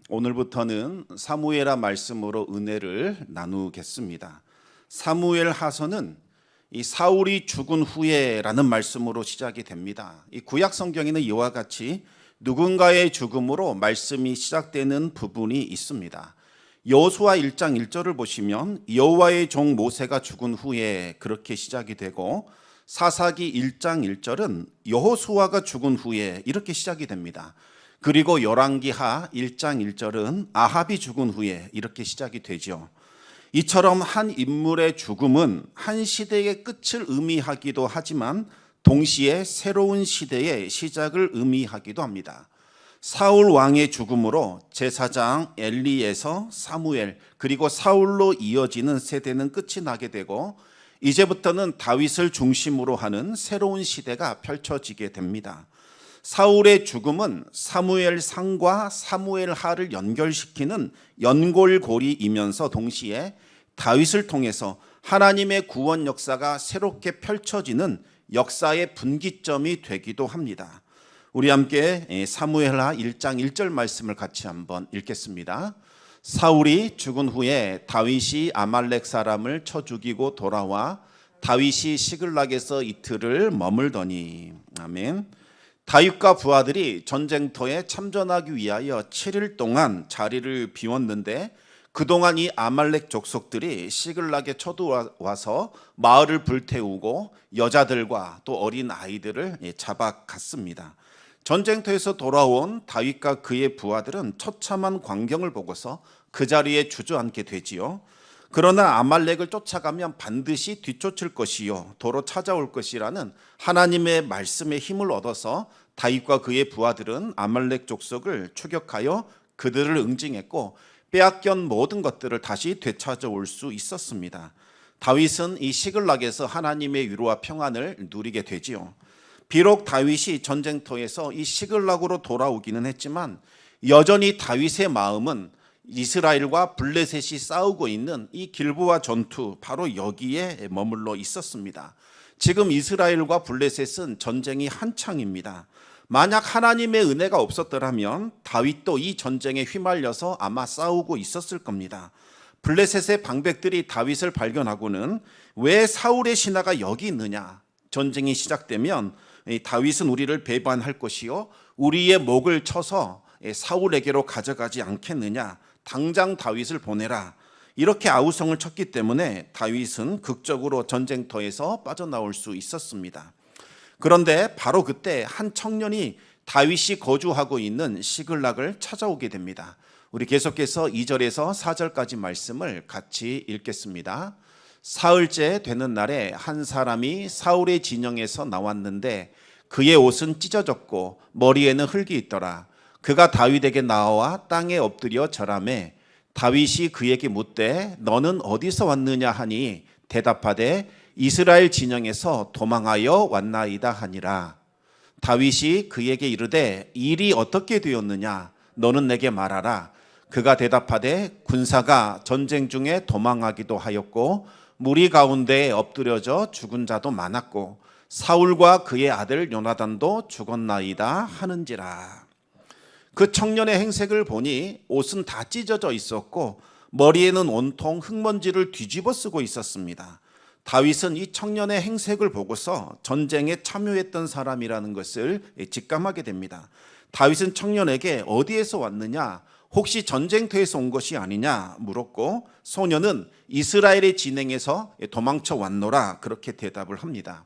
오늘부터는 사무엘하 말씀으로 은혜를 나누겠습니다. 사무엘 하서는 이 사울이 죽은 후에라는 말씀으로 시작이 됩니다. 이 구약 성경에는 이와 같이 누군가의 죽음으로 말씀이 시작되는 부분이 있습니다. 여호수아 1장 1절을 보시면 여호와의 종 모세가 죽은 후에 그렇게 시작이 되고, 사사기 1장 1절은 여호수아가 죽은 후에 이렇게 시작이 됩니다. 그리고 열왕기하 1장 1절은 아합이 죽은 후에 이렇게 시작이 되죠. 이처럼 한 인물의 죽음은 한 시대의 끝을 의미하기도 하지만 동시에 새로운 시대의 시작을 의미하기도 합니다. 사울 왕의 죽음으로 제사장 엘리에서 사무엘, 그리고 사울로 이어지는 세대는 끝이 나게 되고, 이제부터는 다윗을 중심으로 하는 새로운 시대가 펼쳐지게 됩니다. 사울의 죽음은 사무엘상과 사무엘하를 연결시키는 연골고리이면서 동시에 다윗을 통해서 하나님의 구원 역사가 새롭게 펼쳐지는 역사의 분기점이 되기도 합니다. 우리 함께 사무엘하 1장 1절 말씀을 같이 한번 읽겠습니다. 사울이 죽은 후에 다윗이 아말렉 사람을 쳐 죽이고 돌아와 다윗이 시글락에서 이틀을 머물더니. 아멘. 다윗과 부하들이 전쟁터에 참전하기 위하여 7일 동안 자리를 비웠는데, 그동안 이 아말렉 족속들이 시글락에 쳐들어와서 마을을 불태우고 여자들과 또 어린 아이들을 잡아갔습니다. 전쟁터에서 돌아온 다윗과 그의 부하들은 처참한 광경을 보고서 그 자리에 주저앉게 되지요. 그러나 아말렉을 쫓아가면 반드시 뒤쫓을 것이요 도로 찾아올 것이라는 하나님의 말씀에 힘을 얻어서 다윗과 그의 부하들은 아말렉 족속을 추격하여 그들을 응징했고, 빼앗긴 모든 것들을 다시 되찾아올 수 있었습니다. 다윗은 이 시글락에서 하나님의 위로와 평안을 누리게 되지요. 비록 다윗이 전쟁터에서 이 시글락으로 돌아오기는 했지만 여전히 다윗의 마음은 이스라엘과 블레셋이 싸우고 있는 이 길보아 전투, 바로 여기에 머물러 있었습니다. 지금 이스라엘과 블레셋은 전쟁이 한창입니다. 만약 하나님의 은혜가 없었더라면 다윗도 이 전쟁에 휘말려서 아마 싸우고 있었을 겁니다. 블레셋의 방백들이 다윗을 발견하고는 왜 사울의 신하가 여기 있느냐, 전쟁이 시작되면 다윗은 우리를 배반할 것이요 우리의 목을 쳐서 사울에게로 가져가지 않겠느냐, 당장 다윗을 보내라, 이렇게 아우성을 쳤기 때문에 다윗은 극적으로 전쟁터에서 빠져나올 수 있었습니다. 그런데 바로 그때 한 청년이 다윗이 거주하고 있는 시글락을 찾아오게 됩니다. 우리 계속해서 2절에서 4절까지 말씀을 같이 읽겠습니다. 사흘째 되는 날에 한 사람이 사울의 진영에서 나왔는데 그의 옷은 찢어졌고 머리에는 흙이 있더라. 그가 다윗에게 나와 땅에 엎드려 절하매 다윗이 그에게 묻되 너는 어디서 왔느냐 하니 대답하되 이스라엘 진영에서 도망하여 왔나이다 하니라. 다윗이 그에게 이르되 일이 어떻게 되었느냐 너는 내게 말하라. 그가 대답하되 군사가 전쟁 중에 도망하기도 하였고 무리 가운데에 엎드려져 죽은 자도 많았고 사울과 그의 아들 요나단도 죽었나이다 하는지라. 그 청년의 행색을 보니 옷은 다 찢어져 있었고 머리에는 온통 흙먼지를 뒤집어 쓰고 있었습니다. 다윗은 이 청년의 행색을 보고서 전쟁에 참여했던 사람이라는 것을 직감하게 됩니다. 다윗은 청년에게 어디에서 왔느냐, 혹시 전쟁터에서 온 것이 아니냐 물었고, 소년은 이스라엘의 진영에서 도망쳐 왔노라 그렇게 대답을 합니다.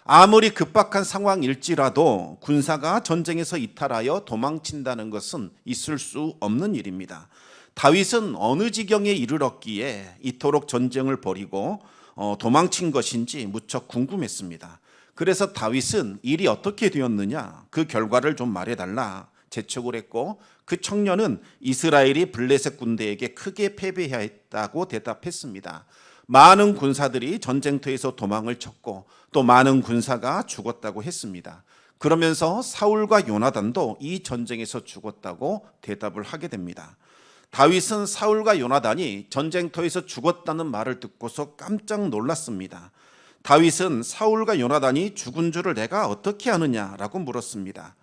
아무리 급박한 상황일지라도 군사가 전쟁에서 이탈하여 도망친다는 것은 있을 수 없는 일입니다. 다윗은 어느 지경에 이르렀기에 이토록 전쟁을 벌이고 도망친 것인지 무척 궁금했습니다. 그래서 다윗은 일이 어떻게 되었느냐, 그 결과를 좀 말해달라 재촉을 했고, 그 청년은 이스라엘이 블레셋 군대에게 크게 패배했다고 대답했습니다. 많은 군사들이 전쟁터에서 도망을 쳤고 또 많은 군사가 죽었다고 했습니다. 그러면서 사울과 요나단도 이 전쟁에서 죽었다고 대답을 하게 됩니다. 다윗은 사울과 요나단이 전쟁터에서 죽었다는 말을 듣고서 깜짝 놀랐습니다. 다윗은 사울과 요나단이 죽은 줄을 내가 어떻게 아느냐라고 물었습니다.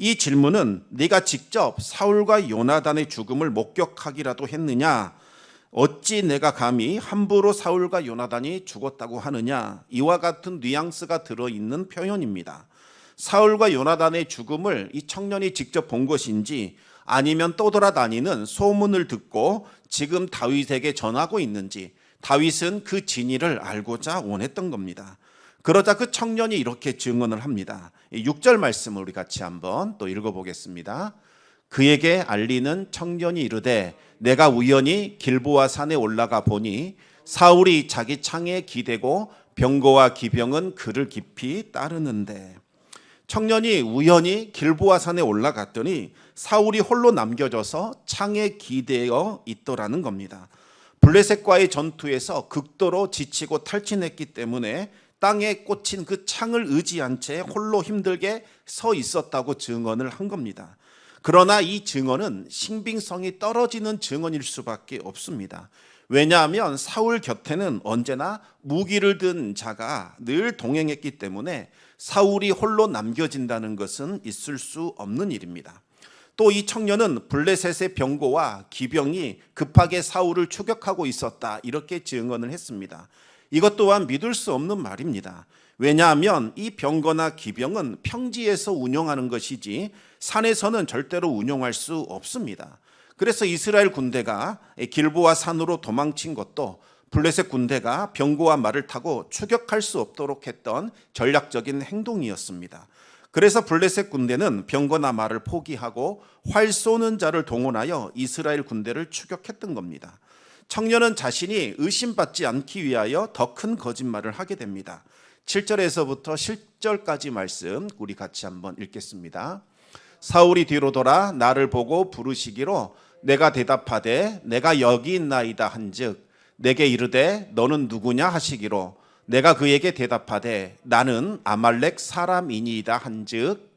이 질문은 네가 직접 사울과 요나단의 죽음을 목격하기라도 했느냐? 어찌 내가 감히 함부로 사울과 요나단이 죽었다고 하느냐? 이와 같은 뉘앙스가 들어있는 표현입니다. 사울과 요나단의 죽음을 이 청년이 직접 본 것인지 아니면 떠돌아다니는 소문을 듣고 지금 다윗에게 전하고 있는지 다윗은 그 진위를 알고자 원했던 겁니다. 그러자 그 청년이 이렇게 증언을 합니다. 6절 말씀을 우리 같이 한번 또 읽어보겠습니다. 그에게 알리는 청년이 이르되 내가 우연히 길보아 산에 올라가 보니 사울이 자기 창에 기대고 병거와 기병은 그를 깊이 따르는데, 청년이 우연히 길보아 산에 올라갔더니 사울이 홀로 남겨져서 창에 기대어 있더라는 겁니다. 블레셋과의 전투에서 극도로 지치고 탈진했기 때문에 땅에 꽂힌 그 창을 의지한 채 홀로 힘들게 서 있었다고 증언을 한 겁니다. 그러나 이 증언은 신빙성이 떨어지는 증언일 수밖에 없습니다. 왜냐하면 사울 곁에는 언제나 무기를 든 자가 늘 동행했기 때문에 사울이 홀로 남겨진다는 것은 있을 수 없는 일입니다. 또 이 청년은 블레셋의 병거와 기병이 급하게 사울을 추격하고 있었다, 이렇게 증언을 했습니다. 이것 또한 믿을 수 없는 말입니다. 왜냐하면 이 병거나 기병은 평지에서 운용하는 것이지 산에서는 절대로 운용할 수 없습니다. 그래서 이스라엘 군대가 길보아 산으로 도망친 것도 블레셋 군대가 병거와 말을 타고 추격할 수 없도록 했던 전략적인 행동이었습니다. 그래서 블레셋 군대는 병거나 말을 포기하고 활 쏘는 자를 동원하여 이스라엘 군대를 추격했던 겁니다. 청년은 자신이 의심받지 않기 위하여 더 큰 거짓말을 하게 됩니다. 7절에서부터 10절까지 말씀 우리 같이 한번 읽겠습니다. 사울이 뒤로 돌아 나를 보고 부르시기로 내가 대답하되 내가 여기 있나이다 한즉 내게 이르되 너는 누구냐 하시기로 내가 그에게 대답하되 나는 아말렉 사람이니이다 한즉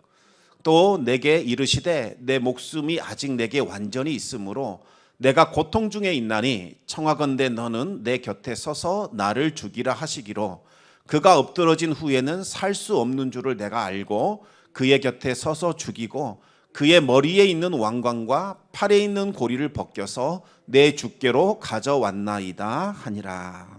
또 내게 이르시되 내 목숨이 아직 내게 완전히 있으므로 내가 고통 중에 있나니 청하건대 너는 내 곁에 서서 나를 죽이라 하시기로 그가 엎드러진 후에는 살 수 없는 줄을 내가 알고 그의 곁에 서서 죽이고 그의 머리에 있는 왕관과 팔에 있는 고리를 벗겨서 내 주께로 가져왔나이다 하니라.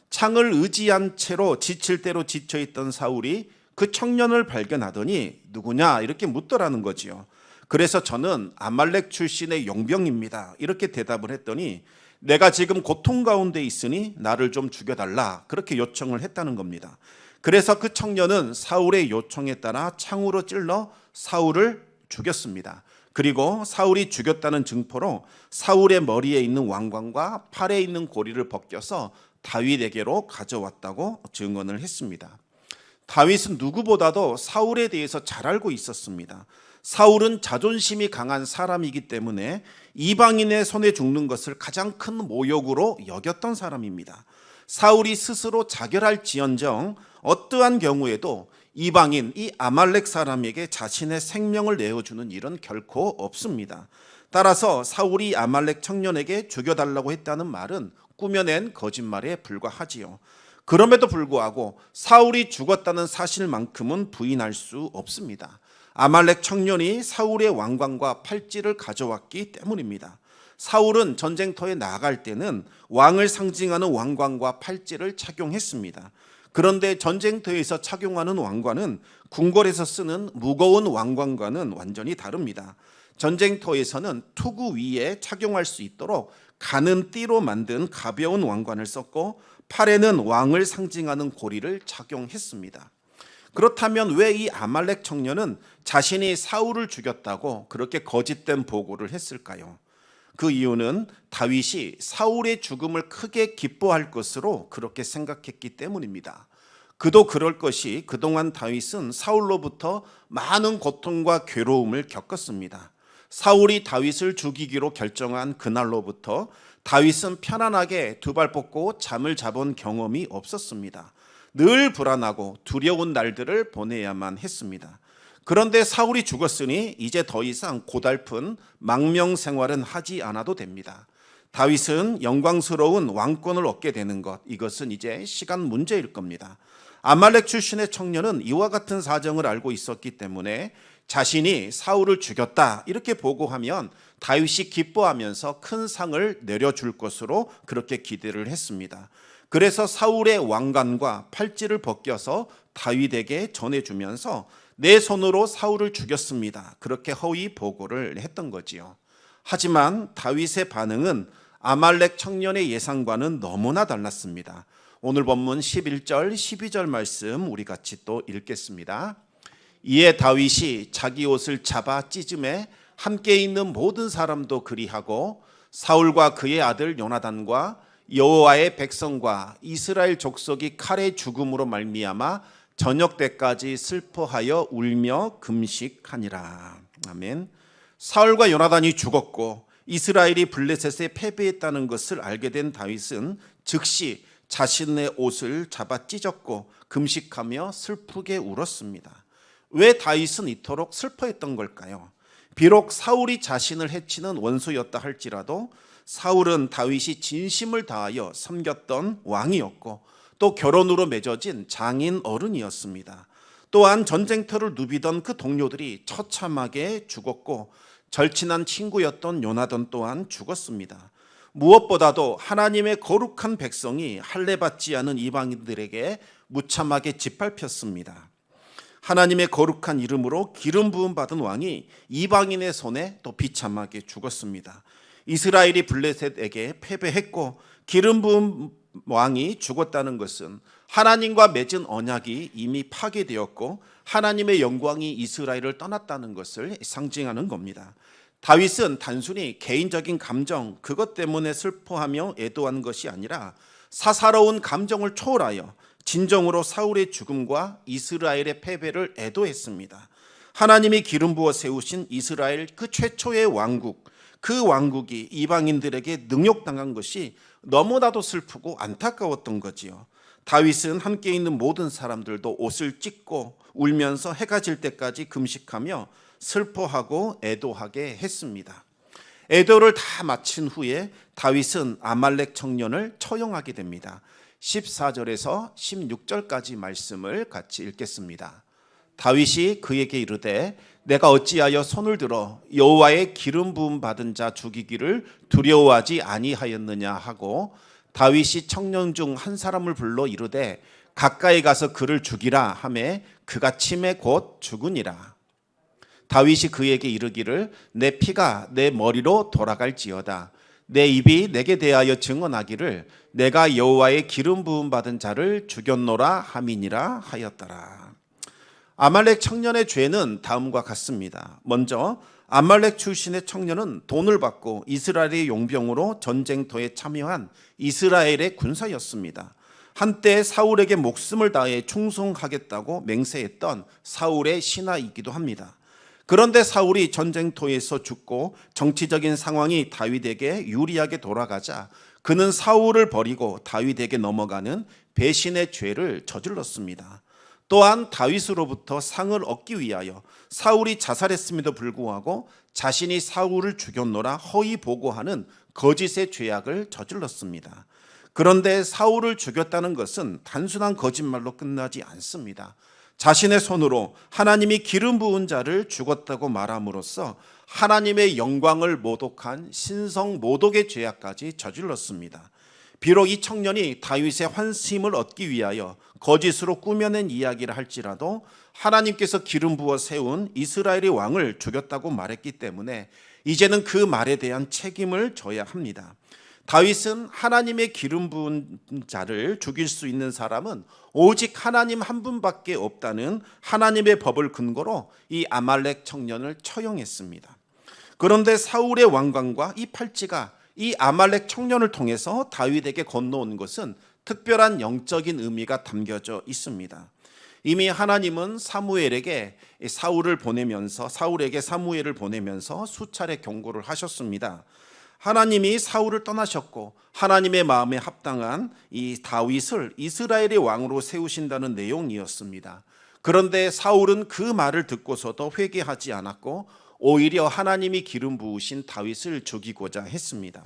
창을 의지한 채로 지칠 대로 지쳐있던 사울이 그 청년을 발견하더니 누구냐 이렇게 묻더라는 거지요. 그래서 저는 아말렉 출신의 용병입니다, 이렇게 대답을 했더니 내가 지금 고통 가운데 있으니 나를 좀 죽여달라, 그렇게 요청을 했다는 겁니다. 그래서 그 청년은 사울의 요청에 따라 창으로 찔러 사울을 죽였습니다. 그리고 사울이 죽였다는 증포로 사울의 머리에 있는 왕관과 팔에 있는 고리를 벗겨서 다윗에게로 가져왔다고 증언을 했습니다. 다윗은 누구보다도 사울에 대해서 잘 알고 있었습니다. 사울은 자존심이 강한 사람이기 때문에 이방인의 손에 죽는 것을 가장 큰 모욕으로 여겼던 사람입니다. 사울이 스스로 자결할지언정 어떠한 경우에도 이방인, 이 아말렉 사람에게 자신의 생명을 내어주는 일은 결코 없습니다. 따라서 사울이 아말렉 청년에게 죽여달라고 했다는 말은 꾸며낸 거짓말에 불과하지요. 그럼에도 불구하고 사울이 죽었다는 사실만큼은 부인할 수 없습니다. 아말렉 청년이 사울의 왕관과 팔찌를 가져왔기 때문입니다. 사울은 전쟁터에 나아갈 때는 왕을 상징하는 왕관과 팔찌를 착용했습니다. 그런데 전쟁터에서 착용하는 왕관은 궁궐에서 쓰는 무거운 왕관과는 완전히 다릅니다. 전쟁터에서는 투구 위에 착용할 수 있도록 가는 띠로 만든 가벼운 왕관을 썼고 팔에는 왕을 상징하는 고리를 착용했습니다. 그렇다면 왜 이 아말렉 청년은 자신이 사울을 죽였다고 그렇게 거짓된 보고를 했을까요? 그 이유는 다윗이 사울의 죽음을 크게 기뻐할 것으로 그렇게 생각했기 때문입니다. 그도 그럴 것이 그동안 다윗은 사울로부터 많은 고통과 괴로움을 겪었습니다. 사울이 다윗을 죽이기로 결정한 그날로부터 다윗은 편안하게 두 발 뻗고 잠을 자본 경험이 없었습니다. 늘 불안하고 두려운 날들을 보내야만 했습니다. 그런데 사울이 죽었으니 이제 더 이상 고달픈 망명 생활은 하지 않아도 됩니다. 다윗은 영광스러운 왕권을 얻게 되는 것, 이것은 이제 시간 문제일 겁니다. 아말렉 출신의 청년은 이와 같은 사정을 알고 있었기 때문에 자신이 사울을 죽였다 이렇게 보고하면 다윗이 기뻐하면서 큰 상을 내려줄 것으로 그렇게 기대를 했습니다. 그래서 사울의 왕관과 팔찌를 벗겨서 다윗에게 전해주면서 내 손으로 사울을 죽였습니다. 그렇게 허위 보고를 했던 거지요. 하지만 다윗의 반응은 아말렉 청년의 예상과는 너무나 달랐습니다. 오늘 본문 11절, 12절 말씀 우리 같이 또 읽겠습니다. 이에 다윗이 자기 옷을 잡아 찢음에 함께 있는 모든 사람도 그리하고 사울과 그의 아들 요나단과 여호와의 백성과 이스라엘 족속이 칼의 죽음으로 말미암아 저녁 때까지 슬퍼하여 울며 금식하니라. 아멘. 사울과 요나단이 죽었고 이스라엘이 블레셋에 패배했다는 것을 알게 된 다윗은 즉시 자신의 옷을 잡아 찢었고 금식하며 슬프게 울었습니다. 왜 다윗은 이토록 슬퍼했던 걸까요? 비록 사울이 자신을 해치는 원수였다 할지라도 사울은 다윗이 진심을 다하여 섬겼던 왕이었고 또 결혼으로 맺어진 장인 어른이었습니다. 또한 전쟁터를 누비던 그 동료들이 처참하게 죽었고 절친한 친구였던 요나단 또한 죽었습니다. 무엇보다도 하나님의 거룩한 백성이 할례받지 않은 이방인들에게 무참하게 짓밟혔습니다. 하나님의 거룩한 이름으로 기름 부음 받은 왕이 이방인의 손에 또 비참하게 죽었습니다. 이스라엘이 블레셋에게 패배했고 기름 부음 왕이 죽었다는 것은 하나님과 맺은 언약이 이미 파괴되었고 하나님의 영광이 이스라엘을 떠났다는 것을 상징하는 겁니다. 다윗은 단순히 개인적인 감정 그것 때문에 슬퍼하며 애도한 것이 아니라 사사로운 감정을 초월하여 진정으로 사울의 죽음과 이스라엘의 패배를 애도했습니다. 하나님이 기름 부어 세우신 이스라엘 그 최초의 왕국, 그 왕국이 이방인들에게 능욕당한 것이 너무나도 슬프고 안타까웠던 거지요. 다윗은 함께 있는 모든 사람들도 옷을 찢고 울면서 해가 질 때까지 금식하며 슬퍼하고 애도하게 했습니다. 애도를 다 마친 후에 다윗은 아말렉 청년을 처형하게 됩니다. 14절에서 16절까지 말씀을 같이 읽겠습니다. 다윗이 그에게 이르되 내가 어찌하여 손을 들어 여호와의 기름 부음 받은 자 죽이기를 두려워하지 아니하였느냐 하고 다윗이 청년 중 한 사람을 불러 이르되 가까이 가서 그를 죽이라 하매 그가 침에 곧 죽으니라. 다윗이 그에게 이르기를 내 피가 내 머리로 돌아갈지어다. 내 입이 내게 대하여 증언하기를 내가 여호와의 기름 부음 받은 자를 죽였노라 함이니라 하였더라. 아말렉 청년의 죄는 다음과 같습니다. 먼저 아말렉 출신의 청년은 돈을 받고 이스라엘의 용병으로 전쟁터에 참여한 이스라엘의 군사였습니다. 한때 사울에게 목숨을 다해 충성하겠다고 맹세했던 사울의 신하이기도 합니다. 그런데 사울이 전쟁터에서 죽고 정치적인 상황이 다윗에게 유리하게 돌아가자 그는 사울을 버리고 다윗에게 넘어가는 배신의 죄를 저질렀습니다. 또한 다윗으로부터 상을 얻기 위하여 사울이 자살했음에도 불구하고 자신이 사울을 죽였노라 허위 보고하는 거짓의 죄악을 저질렀습니다. 그런데 사울을 죽였다는 것은 단순한 거짓말로 끝나지 않습니다. 자신의 손으로 하나님이 기름 부은 자를 죽였다고 말함으로써 하나님의 영광을 모독한 신성 모독의 죄악까지 저질렀습니다. 비록 이 청년이 다윗의 환심을 얻기 위하여 거짓으로 꾸며낸 이야기를 할지라도 하나님께서 기름 부어 세운 이스라엘의 왕을 죽였다고 말했기 때문에 이제는 그 말에 대한 책임을 져야 합니다. 다윗은 하나님의 기름 부은 자를 죽일 수 있는 사람은 오직 하나님 한 분밖에 없다는 하나님의 법을 근거로 이 아말렉 청년을 처형했습니다. 그런데 사울의 왕관과 이 팔찌가 이 아말렉 청년을 통해서 다윗에게 건너온 것은 특별한 영적인 의미가 담겨져 있습니다. 이미 하나님은 사무엘에게 사울에게 사무엘을 보내면서 수차례 경고를 하셨습니다. 하나님이 사울을 떠나셨고 하나님의 마음에 합당한 이 다윗을 이스라엘의 왕으로 세우신다는 내용이었습니다. 그런데 사울은 그 말을 듣고서도 회개하지 않았고 오히려 하나님이 기름 부으신 다윗을 죽이고자 했습니다.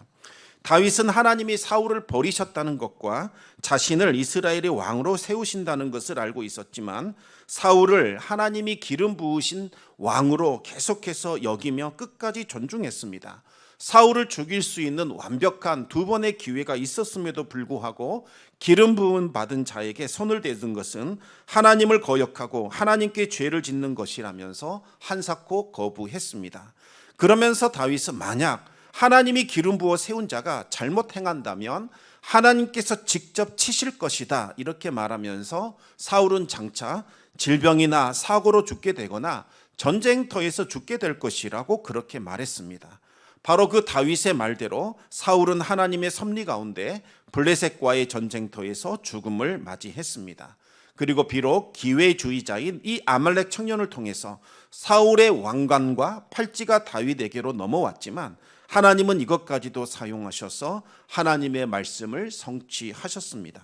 다윗은 하나님이 사울을 버리셨다는 것과 자신을 이스라엘의 왕으로 세우신다는 것을 알고 있었지만 사울을 하나님이 기름 부으신 왕으로 계속해서 여기며 끝까지 존중했습니다. 사울을 죽일 수 있는 완벽한 두 번의 기회가 있었음에도 불구하고 기름 부음 받은 자에게 손을 대는 것은 하나님을 거역하고 하나님께 죄를 짓는 것이라면서 한사코 거부했습니다. 그러면서 다윗은 만약 하나님이 기름 부어 세운 자가 잘못 행한다면 하나님께서 직접 치실 것이다 이렇게 말하면서 사울은 장차 질병이나 사고로 죽게 되거나 전쟁터에서 죽게 될 것이라고 그렇게 말했습니다. 바로 그 다윗의 말대로 사울은 하나님의 섭리 가운데 블레셋과의 전쟁터에서 죽음을 맞이했습니다. 그리고 비록 기회주의자인 이 아말렉 청년을 통해서 사울의 왕관과 팔찌가 다윗에게로 넘어왔지만 하나님은 이것까지도 사용하셔서 하나님의 말씀을 성취하셨습니다.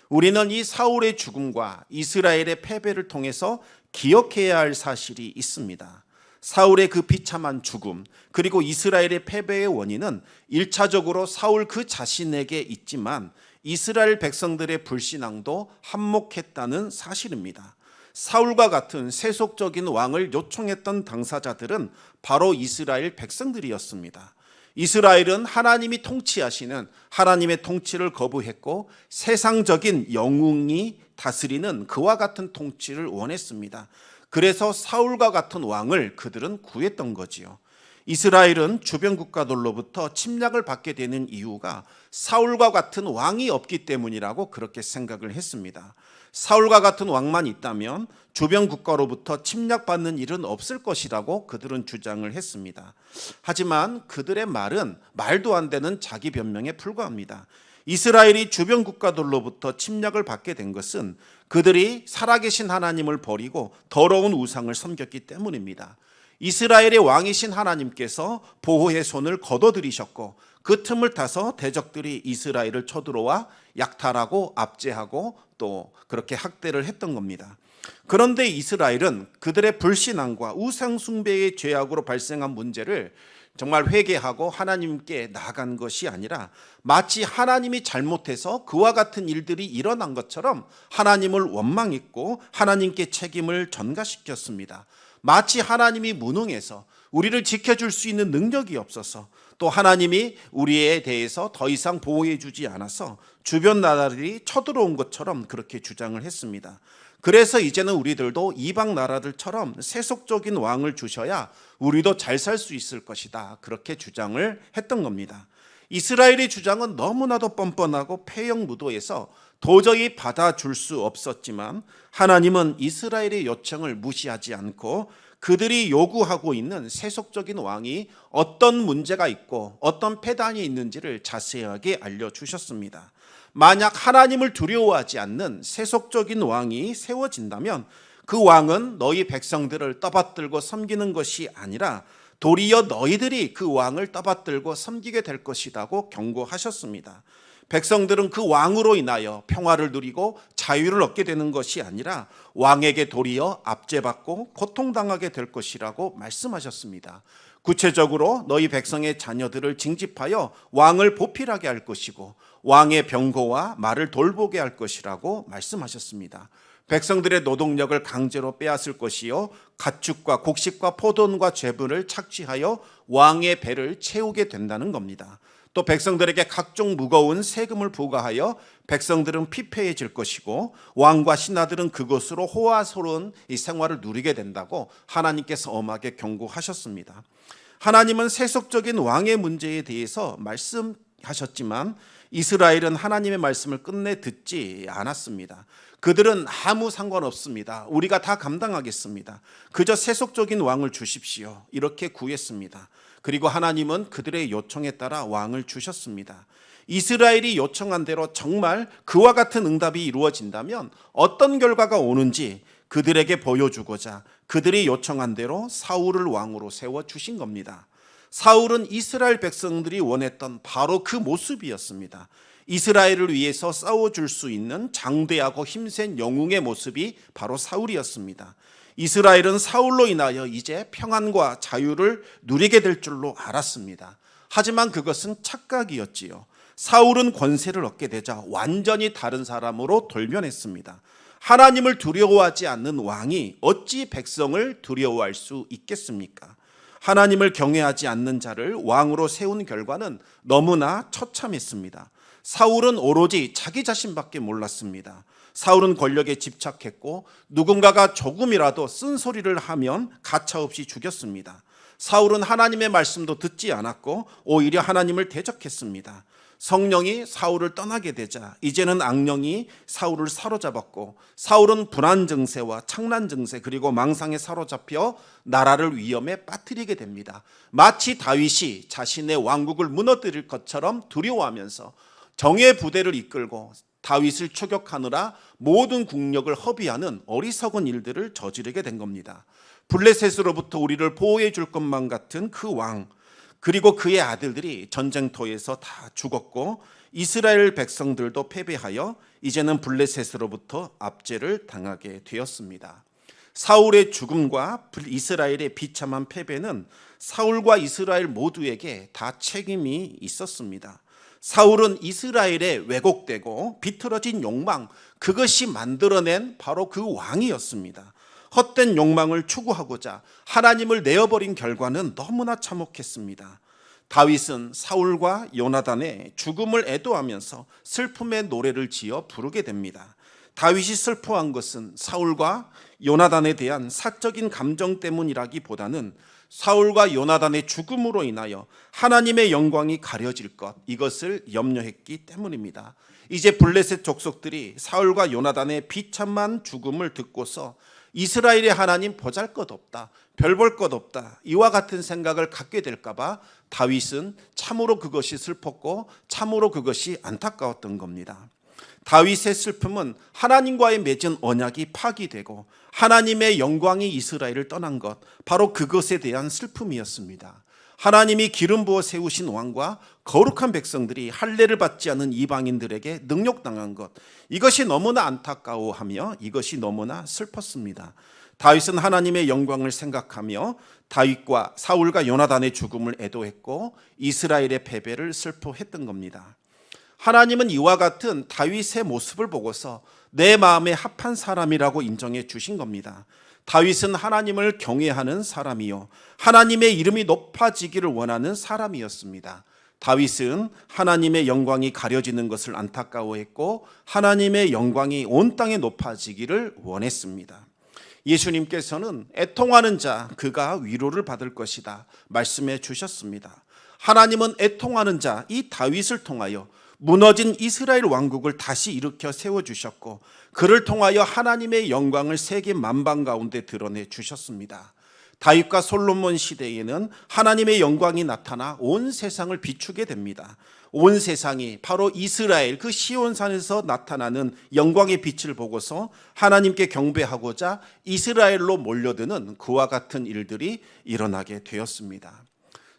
우리는 이 사울의 죽음과 이스라엘의 패배를 통해서 기억해야 할 사실이 있습니다. 사울의 그 비참한 죽음 그리고 이스라엘의 패배의 원인은 1차적으로 사울 그 자신에게 있지만 이스라엘 백성들의 불신앙도 한몫했다는 사실입니다. 사울과 같은 세속적인 왕을 요청했던 당사자들은 바로 이스라엘 백성들이었습니다. 이스라엘은 하나님이 통치하시는 하나님의 통치를 거부했고 세상적인 영웅이 다스리는 그와 같은 통치를 원했습니다. 그래서 사울과 같은 왕을 그들은 구했던 거지요. 이스라엘은 주변 국가들로부터 침략을 받게 되는 이유가 사울과 같은 왕이 없기 때문이라고 그렇게 생각을 했습니다. 사울과 같은 왕만 있다면 주변 국가로부터 침략받는 일은 없을 것이라고 그들은 주장을 했습니다. 하지만 그들의 말은 말도 안 되는 자기 변명에 불과합니다. 이스라엘이 주변 국가들로부터 침략을 받게 된 것은 그들이 살아계신 하나님을 버리고 더러운 우상을 섬겼기 때문입니다. 이스라엘의 왕이신 하나님께서 보호의 손을 거둬들이셨고 그 틈을 타서 대적들이 이스라엘을 쳐들어와 약탈하고 압제하고 또 그렇게 학대를 했던 겁니다. 그런데 이스라엘은 그들의 불신앙과 우상 숭배의 죄악으로 발생한 문제를 정말 회개하고 하나님께 나아간 것이 아니라 마치 하나님이 잘못해서 그와 같은 일들이 일어난 것처럼 하나님을 원망했고 하나님께 책임을 전가시켰습니다. 마치 하나님이 무능해서 우리를 지켜줄 수 있는 능력이 없어서 또 하나님이 우리에 대해서 더 이상 보호해 주지 않아서 주변 나라들이 쳐들어온 것처럼 그렇게 주장을 했습니다. 그래서 이제는 우리들도 이방 나라들처럼 세속적인 왕을 주셔야 우리도 잘 살 수 있을 것이다 그렇게 주장을 했던 겁니다. 이스라엘의 주장은 너무나도 뻔뻔하고 폐역무도해서 도저히 받아줄 수 없었지만 하나님은 이스라엘의 요청을 무시하지 않고 그들이 요구하고 있는 세속적인 왕이 어떤 문제가 있고 어떤 폐단이 있는지를 자세하게 알려주셨습니다. 만약 하나님을 두려워하지 않는 세속적인 왕이 세워진다면 그 왕은 너희 백성들을 떠받들고 섬기는 것이 아니라 도리어 너희들이 그 왕을 떠받들고 섬기게 될 것이라고 경고하셨습니다. 백성들은 그 왕으로 인하여 평화를 누리고 자유를 얻게 되는 것이 아니라 왕에게 도리어 압제받고 고통당하게 될 것이라고 말씀하셨습니다. 구체적으로 너희 백성의 자녀들을 징집하여 왕을 보필하게 할 것이고 왕의 병거와 말을 돌보게 할 것이라고 말씀하셨습니다. 백성들의 노동력을 강제로 빼앗을 것이요 가축과 곡식과 포도원과 재물을 착취하여 왕의 배를 채우게 된다는 겁니다. 또 백성들에게 각종 무거운 세금을 부과하여 백성들은 피폐해질 것이고 왕과 신하들은 그것으로 호화스러운 이 생활을 누리게 된다고 하나님께서 엄하게 경고하셨습니다. 하나님은 세속적인 왕의 문제에 대해서 말씀하셨지만 이스라엘은 하나님의 말씀을 끝내 듣지 않았습니다. 그들은 아무 상관없습니다. 우리가 다 감당하겠습니다. 그저 세속적인 왕을 주십시오. 이렇게 구했습니다. 그리고 하나님은 그들의 요청에 따라 왕을 주셨습니다. 이스라엘이 요청한 대로 정말 그와 같은 응답이 이루어진다면 어떤 결과가 오는지 그들에게 보여주고자 그들이 요청한 대로 사울을 왕으로 세워주신 겁니다. 사울은 이스라엘 백성들이 원했던 바로 그 모습이었습니다. 이스라엘을 위해서 싸워줄 수 있는 장대하고 힘센 영웅의 모습이 바로 사울이었습니다. 이스라엘은 사울로 인하여 이제 평안과 자유를 누리게 될 줄로 알았습니다. 하지만 그것은 착각이었지요. 사울은 권세를 얻게 되자 완전히 다른 사람으로 돌변했습니다. 하나님을 두려워하지 않는 왕이 어찌 백성을 두려워할 수 있겠습니까? 하나님을 경외하지 않는 자를 왕으로 세운 결과는 너무나 처참했습니다. 사울은 오로지 자기 자신밖에 몰랐습니다. 사울은 권력에 집착했고 누군가가 조금이라도 쓴소리를 하면 가차없이 죽였습니다. 사울은 하나님의 말씀도 듣지 않았고 오히려 하나님을 대적했습니다. 성령이 사울을 떠나게 되자 이제는 악령이 사울을 사로잡았고 사울은 불안 증세와 창란 증세 그리고 망상에 사로잡혀 나라를 위험에 빠뜨리게 됩니다. 마치 다윗이 자신의 왕국을 무너뜨릴 것처럼 두려워하면서 정예 부대를 이끌고 다윗을 추격하느라 모든 국력을 허비하는 어리석은 일들을 저지르게 된 겁니다. 블레셋으로부터 우리를 보호해 줄 것만 같은 그 왕, 그리고 그의 아들들이 전쟁터에서 다 죽었고 이스라엘 백성들도 패배하여 이제는 블레셋으로부터 압제를 당하게 되었습니다. 사울의 죽음과 이스라엘의 비참한 패배는 사울과 이스라엘 모두에게 다 책임이 있었습니다. 사울은 이스라엘에 왜곡되고 비틀어진 욕망, 그것이 만들어낸 바로 그 왕이었습니다. 헛된 욕망을 추구하고자 하나님을 내어버린 결과는 너무나 참혹했습니다. 다윗은 사울과 요나단의 죽음을 애도하면서 슬픔의 노래를 지어 부르게 됩니다. 다윗이 슬퍼한 것은 사울과 요나단에 대한 사적인 감정 때문이라기보다는 사울과 요나단의 죽음으로 인하여 하나님의 영광이 가려질 것, 이것을 염려했기 때문입니다. 이제 블레셋 족속들이 사울과 요나단의 비참한 죽음을 듣고서 이스라엘의 하나님 보잘것없다, 별볼 것 없다, 이와 같은 생각을 갖게 될까봐 다윗은 참으로 그것이 슬펐고 참으로 그것이 안타까웠던 겁니다. 다윗의 슬픔은 하나님과의 맺은 언약이 파기되고 하나님의 영광이 이스라엘을 떠난 것, 바로 그것에 대한 슬픔이었습니다. 하나님이 기름 부어 세우신 왕과 거룩한 백성들이 할례를 받지 않은 이방인들에게 능욕당한 것, 이것이 너무나 안타까워하며 이것이 너무나 슬펐습니다. 다윗은 하나님의 영광을 생각하며 다윗과 사울과 요나단의 죽음을 애도했고 이스라엘의 패배를 슬퍼했던 겁니다. 하나님은 이와 같은 다윗의 모습을 보고서 내 마음에 합한 사람이라고 인정해 주신 겁니다. 다윗은 하나님을 경외하는 사람이요 하나님의 이름이 높아지기를 원하는 사람이었습니다. 다윗은 하나님의 영광이 가려지는 것을 안타까워했고 하나님의 영광이 온 땅에 높아지기를 원했습니다. 예수님께서는 애통하는 자 그가 위로를 받을 것이다 말씀해 주셨습니다. 하나님은 애통하는 자 이 다윗을 통하여 무너진 이스라엘 왕국을 다시 일으켜 세워주셨고 그를 통하여 하나님의 영광을 세계 만방 가운데 드러내 주셨습니다. 다윗과 솔로몬 시대에는 하나님의 영광이 나타나 온 세상을 비추게 됩니다. 온 세상이 바로 이스라엘 그 시온산에서 나타나는 영광의 빛을 보고서 하나님께 경배하고자 이스라엘로 몰려드는 그와 같은 일들이 일어나게 되었습니다.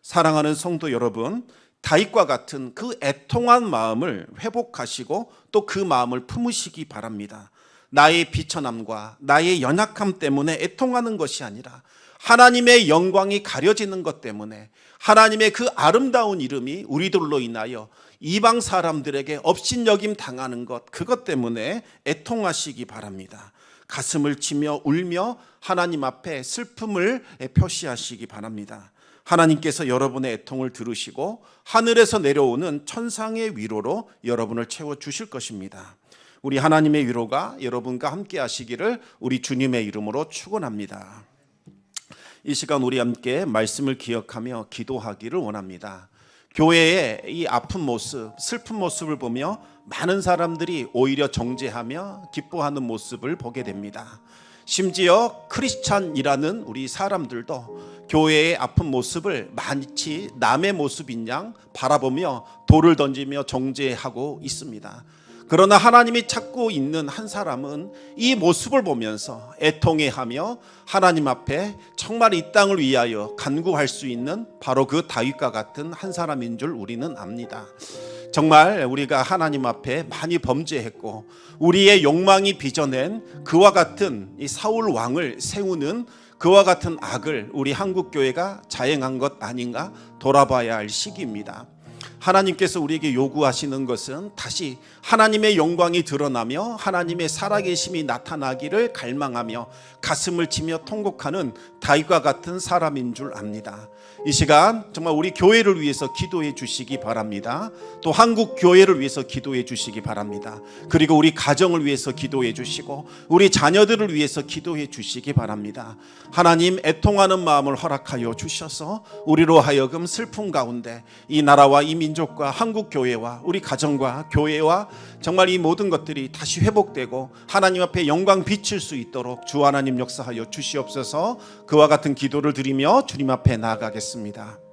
사랑하는 성도 여러분, 다윗과 같은 그 애통한 마음을 회복하시고 또 그 마음을 품으시기 바랍니다. 나의 비천함과 나의 연약함 때문에 애통하는 것이 아니라 하나님의 영광이 가려지는 것 때문에 하나님의 그 아름다운 이름이 우리들로 인하여 이방 사람들에게 업신여김 당하는 것, 그것 때문에 애통하시기 바랍니다. 가슴을 치며 울며 하나님 앞에 슬픔을 표시하시기 바랍니다. 하나님께서 여러분의 애통을 들으시고 하늘에서 내려오는 천상의 위로로 여러분을 채워주실 것입니다. 우리 하나님의 위로가 여러분과 함께 하시기를 우리 주님의 이름으로 축원합니다. 이 시간 우리 함께 말씀을 기억하며 기도하기를 원합니다. 교회의 이 아픈 모습, 슬픈 모습을 보며 많은 사람들이 오히려 정죄하며 기뻐하는 모습을 보게 됩니다. 심지어 크리스찬이라는 우리 사람들도 교회의 아픈 모습을 마치 남의 모습인 양 바라보며 돌을 던지며 정죄하고 있습니다. 그러나 하나님이 찾고 있는 한 사람은 이 모습을 보면서 애통해하며 하나님 앞에 정말 이 땅을 위하여 간구할 수 있는 바로 그 다윗과 같은 한 사람인 줄 우리는 압니다. 정말 우리가 하나님 앞에 많이 범죄했고 우리의 욕망이 빚어낸 그와 같은 이 사울 왕을 세우는 그와 같은 악을 우리 한국교회가 자행한 것 아닌가 돌아봐야 할 시기입니다. 하나님께서 우리에게 요구하시는 것은 다시 하나님의 영광이 드러나며 하나님의 살아계심이 나타나기를 갈망하며 가슴을 치며 통곡하는 다윗과 같은 사람인 줄 압니다. 이 시간 정말 우리 교회를 위해서 기도해 주시기 바랍니다. 또 한국 교회를 위해서 기도해 주시기 바랍니다. 그리고 우리 가정을 위해서 기도해 주시고 우리 자녀들을 위해서 기도해 주시기 바랍니다. 하나님, 애통하는 마음을 허락하여 주셔서 우리로 하여금 슬픔 가운데 이 나라와 이 민족과 한국 교회와 우리 가정과 교회와 정말 이 모든 것들이 다시 회복되고 하나님 앞에 영광 비칠 수 있도록 주 하나님 역사하여 주시옵소서. 그와 같은 기도를 드리며 주님 앞에 나아가겠습니다.